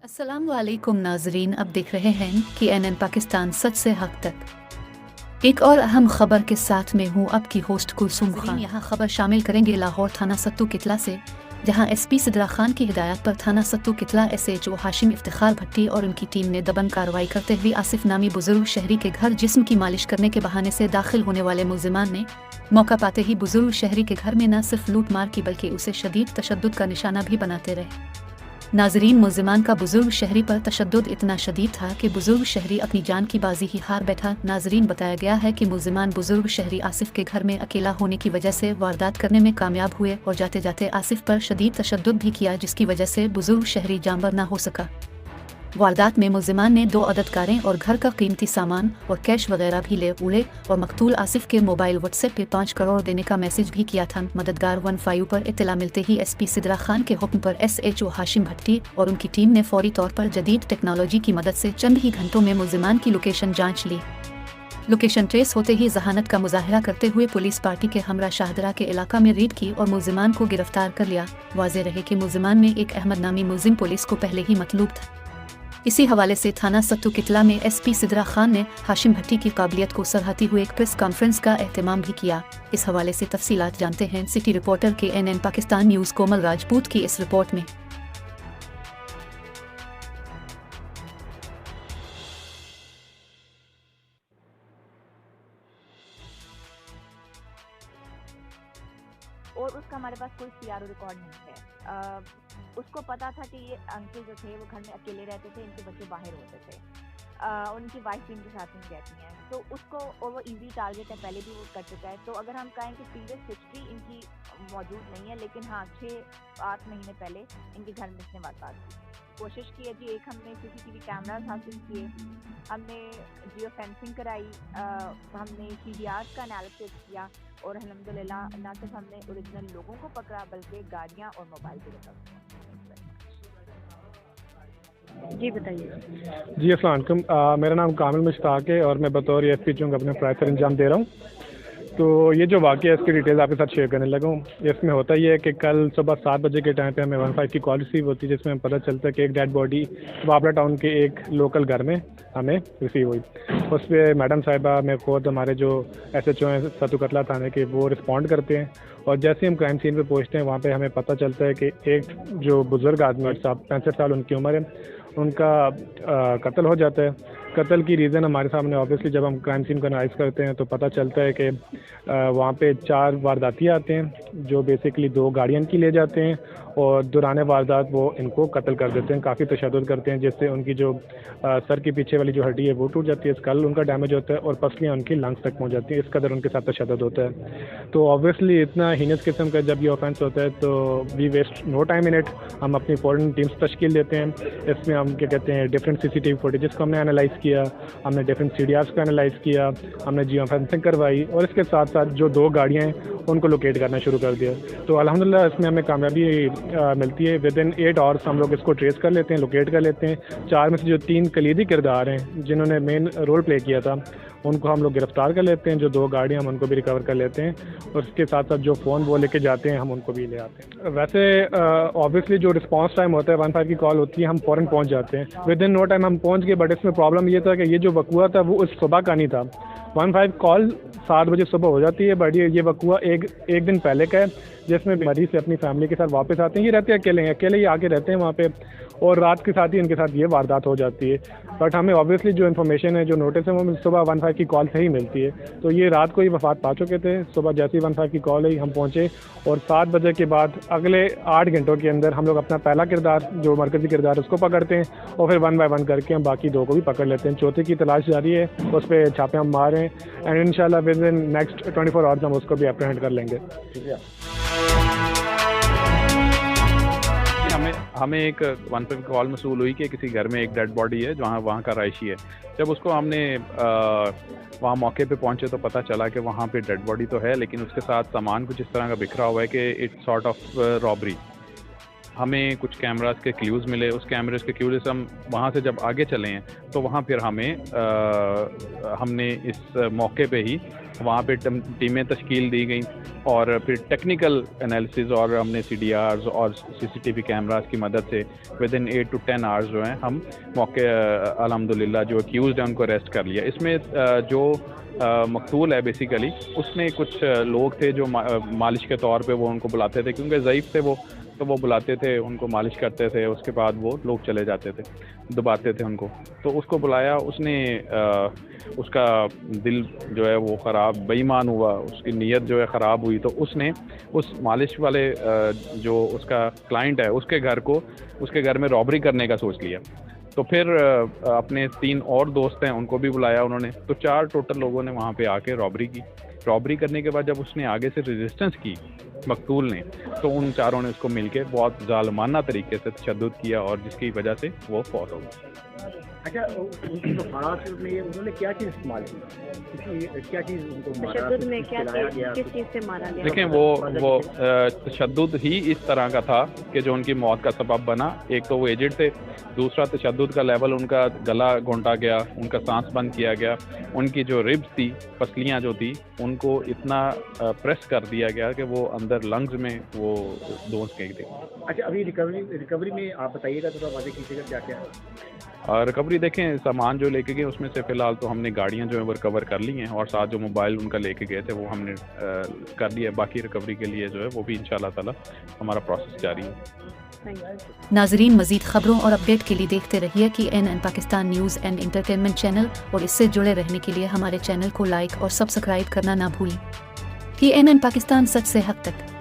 अस्सलाम वालेकुम नाजरीन, अब देख रहे हैं कि एनएन पाकिस्तान सच से हक तक। एक और अहम खबर के साथ में हूँ आपकी होस्ट कुलसूम खान। यहाँ खबर शामिल करेंगे लाहौर थाना सत्तू कितला से, जहाँ एसपी सिद्रा खान की हिदायत पर थाना सत्तू कितला एसएचओ हाशिम इफ्तिखार भट्टी और उनकी टीम ने दबंग कार्रवाई करते हुए आसिफ नामी बुजुर्ग शहरी के घर जिस्म की मालिश करने के बहाने से दाखिल होने वाले मुलजिमान ने मौका पाते ही बुजुर्ग शहरी के घर में न सिर्फ लूट मार की बल्कि उसे शदीद तशद्दुद का निशाना भी बनाते रहे। नाजरीन, मुलजिमान का बुजुर्ग शहरी पर तशद्दुद इतना शदीद था कि बुजुर्ग शहरी अपनी जान की बाजी ही हार बैठा। नाजरीन, बताया गया है कि मुलजिमान बुजुर्ग शहरी आसिफ के घर में अकेला होने की वजह से वारदात करने में कामयाब हुए और जाते जाते आसिफ पर शदीद तशद्दुद भी किया, जिसकी वजह से बुजुर्ग शहरी जानवर न हो सका। वारदात में मुलजिमान ने 2 अदद कारें और घर का कीमती सामान और कैश वगैरह भी ले उड़े और मकतूल आसिफ के मोबाइल व्हाट्सएप पे 5 करोड़ देने का मैसेज भी किया था। मददगार 15 पर इत्तला मिलते ही एसपी सिद्रा खान के हुक्म पर एसएचओ हाशिम भट्टी और उनकी टीम ने फौरी तौर पर जदीद टेक्नोलॉजी की मदद से चंद ही घंटों में मुलजिमान की लोकेशन जांच ली। लोकेशन ट्रेस होते ही जहानत का मुजाहरा करते हुए पुलिस पार्टी के हमरा शाहदरा के इलाका में रेड की और मुलजिमान को गिरफ्तार कर लिया। वाज़ेह रहे कि मुलजिमान में एक अहमद नामी मुलजिम पुलिस को पहले ही मतलूब था। इसी हवाले से थाना सत्तू कितला में एसपी सिद्रा खान ने हाशिम भट्टी की काबिलियत को सराहते हुए एक प्रेस कॉन्फ्रेंस का एहतमाम भी किया। इस हवाले से तफसीलात जानते हैं सिटी रिपोर्टर के एनएन पाकिस्तान न्यूज़ कोमल राजपूत की इस रिपोर्ट में। और उसका हमारे पास कोई सीआरओ रिकॉर्ड नहीं है। उसको पता था कि ये अंकल जो थे वो घर में अकेले रहते थे, इनके बच्चे बाहर होते थे, उनकी वाइफ भी इनके साथ नहीं रहती हैं, तो उसको और वो इजी टारगेट है, पहले भी वो कर चुका है। तो अगर हम कहें कि प्रीवियस हिस्ट्री इनकी मौजूद नहीं है, लेकिन हाँ 6-8 महीने पहले इनके घर में इसने वारदात की कोशिश की है जी। एक हमने सीसीटीवी कैमरास हासिल किए, हमने जियो फेंसिंग कराई, हमने सीडीआर का एनालिसिस किया और अल्हम्दुलिल्लाह ना सिर्फ हमने ओरिजिनल लोगों को पकड़ा बल्कि गाड़ियाँ और मोबाइल भी रिकवर। जी बताइए। जी अस्सलाम वालेकुम, मेरा नाम कामिल मुश्ताक है और मैं बतौर एसपी चूँकि अपने प्राइसर अंजाम दे रहा हूँ। तो ये जो वाक़या है इसकी डिटेल्स आपके साथ शेयर करने लगा हूँ। इसमें होता ये है कि कल सुबह 7 बजे के टाइम पे हमें 15 की कॉल रिसीव होती है, जिसमें हमें पता चलता है कि एक डेड बॉडी वापड़ा टाउन के एक लोकल घर में हमें रिसीव हुई। उस पर मैडम साहिबा में खुद हमारे जो एसएचओ हैं सत्तू कतला थाने के, वो रिस्पॉन्ड करते हैं और जैसे हम क्राइम सीन पे पहुँचते हैं वहाँ पे हमें पता चलता है कि एक जो बुज़ुर्ग आदमी साहब 65 साल उनकी उम्र है, उनका कत्ल हो जाता है। कत्ल की रीज़न हमारे सामने ऑब्वियसली जब हम क्राइम सीन को एनालाइज करते हैं तो पता चलता है कि वहाँ पे 4 वारदाती आते हैं जो बेसिकली 2 गाड़ियाँ की ले जाते हैं और दौरान वारदात वो इनको कत्ल कर देते हैं, काफ़ी तशद्दुद करते हैं, जिससे उनकी जो सर के पीछे वाली जो हड्डी है वो टूट जाती है, स्कल उनका डैमेज होता है और पसलियाँ उनकी लंग्स तक पहुँच जाती है। इस कदर उनके साथ तशद्दुद होता है। तो ऑब्वियसली इतना हीनस किस्म का जब ये ऑफेंस होता है तो we waste no time in it. हम अपनी फौरन टीम्स तश्कील देते हैं। इसमें हम क्या कहते हैं डिफरेंट सीसीटीवी फुटेजेस को हमने एनालाइज़ किया, हमने डिफरेंट सीडीआर्स को एनालाइज़ किया, हमने जियो फेंसिंग करवाई और इसके साथ साथ जो 2 गाड़ियाँ हैं उनको लोकेट करना शुरू कर दिया। तो अल्हम्दुलिल्लाह इसमें हमें कामयाबी मिलती है। विद इन 8 आवर्स हम लोग इसको ट्रेस कर लेते हैं, लोकेट कर लेते हैं। 4 में से जो 3 कलीदी किरदार हैं जिन्होंने मेन रोल प्ले किया था उनको हम लोग गिरफ्तार कर लेते हैं। जो 2 गाड़ियाँ हम उनको भी रिकवर कर लेते हैं और उसके साथ साथ जो फ़ोन वो लेके जाते हैं हम उनको भी ले आते हैं। वैसे ऑब्वियसली जो रिस्पांस टाइम होता है 15 की कॉल होती है, हम फ़ौरन पहुंच जाते हैं, विद इन नो टाइम हम पहुंच गए। बट इसमें प्रॉब्लम ये था कि ये जो वक़ुआ था वो उस सुबह का नहीं था। 15 कॉल 7 बजे सुबह हो जाती है, बट ये वक़ुआ एक दिन पहले का है, जिसमें मरीज़ से अपनी फैमिली के साथ वापस आते हैं। ये रहते हैं अकेले ही आके रहते हैं वहाँ पे और रात के साथ ही इनके साथ ये वारदात हो जाती है। बट हमें ऑब्वियसली जो इन्फॉर्मेशन है, जो नोटिस है, वो सुबह 15 की कॉल से ही मिलती है। तो ये रात को ही वफात पा चुके थे। सुबह जैसे ही 15 की कॉल आई हम पहुँचे और 7 बजे के बाद अगले 8 घंटों के अंदर हम लोग अपना पहला किरदार जो मरकज़ी किरदार उसको पकड़ते हैं और फिर 1 बाय 1 करके हम बाकी 2 को भी पकड़ लेते हैं। चौथे की तलाश जारी है, उस पर छापे हम मार रहे हैं एंड इंशाल्लाह विद इन नेक्स्ट 24 आवर्स हम उसको भी अप्रहेंड कर लेंगे। हमें एक 15 की कॉल मसूल हुई कि किसी घर में एक डेड बॉडी है जहाँ वहाँ का रहायशी है। जब उसको हमने वहाँ मौके पे पहुँचे तो पता चला कि वहाँ पे डेड बॉडी तो है, लेकिन उसके साथ सामान कुछ इस तरह का बिखरा हुआ है कि इट्स सॉर्ट ऑफ रॉबरी। हमें कुछ कैमरास के क्लूज़ मिले, उस कैमरेज के क्लूज़ से हम वहाँ से जब आगे चले हैं तो वहाँ फिर हमने इस मौके पे ही वहाँ पे टीमें तश्कील दी गई और फिर टेक्निकल एनालिसिस और हमने CDRs और CCTV कैमरास की मदद से विदिन 8 to 10 आवर्स जो हैं हम मौके अल्हम्दुलिल्लाह जो अक्यूज़ड हैं उनको अरेस्ट कर लिया। इसमें जो मकतूल है बेसिकली उसने कुछ लोग थे जो मालिश के तौर पे वो उनको बुलाते थे, क्योंकि ज़ईफ़ थे वो, तो वो बुलाते थे, उनको मालिश करते थे, उसके बाद वो लोग चले जाते थे, दबाते थे उनको। तो उसको बुलाया, उसने उसका दिल जो है वो ख़राब, बेईमान हुआ, उसकी नीयत जो है ख़राब हुई, तो उसने उस मालिश वाले जो उसका क्लाइंट है उसके घर में रॉबरी करने का सोच लिया। तो फिर अपने 3 और दोस्त हैं उनको भी बुलाया उन्होंने, तो 4 टोटल लोगों ने वहाँ पे आके रॉबरी की। रॉबरी करने के बाद जब उसने आगे से रेजिस्टेंस की मकतूल ने, तो उन चारों ने उसको मिलके बहुत जालिमाना तरीके से तशद्दुद किया और जिसकी वजह से वो फौत हो गई। अच्छा, उनकी तो हालात में उन्होंने क्या चीज़ इस्तेमाल की, क्या चीज़ उनको तशद्दुद में क्या किस चीज़ से मारा गया? देखें वो तशद्दुद ही इस तरह का था कि जो उनकी मौत का सबब बना। एक तो वो एजेड थे, दूसरा तशद्दुद का लेवल, उनका गला घोंटा गया, उनका सांस बंद किया गया, उनकी जो रिब्स थी, पसलियाँ जो थी, उनको इतना प्रेस कर दिया गया कि वो अंदर लंग्स में वो दोष गई थी। अच्छा, अभी रिकवरी में आप बताइएगा, थोड़ा वाज़ेह कीजिएगा क्या क्या है रिकवरी। देखें सामान जो लेके गए उसमें से फ़िलहाल तो हमने गाड़ियाँ जो है वो रिकवर कर ली हैं और साथ जो मोबाइल उनका लेके गए थे वो हमने कर लिया। बाकी रिकवरी के लिए जो है वो भी इंशाल्लाह ताला हमारा प्रोसेस जारी है। नाजरीन, मज़ीद खबरों और अपडेट के लिए देखते रहिए KNN Pakistan news and entertainment channel, और इससे जुड़े रहने के लिए हमारे चैनल को लाइक और सब्सक्राइब करना ना भूलें। KNN पाकिस्तान, सच से हक तक।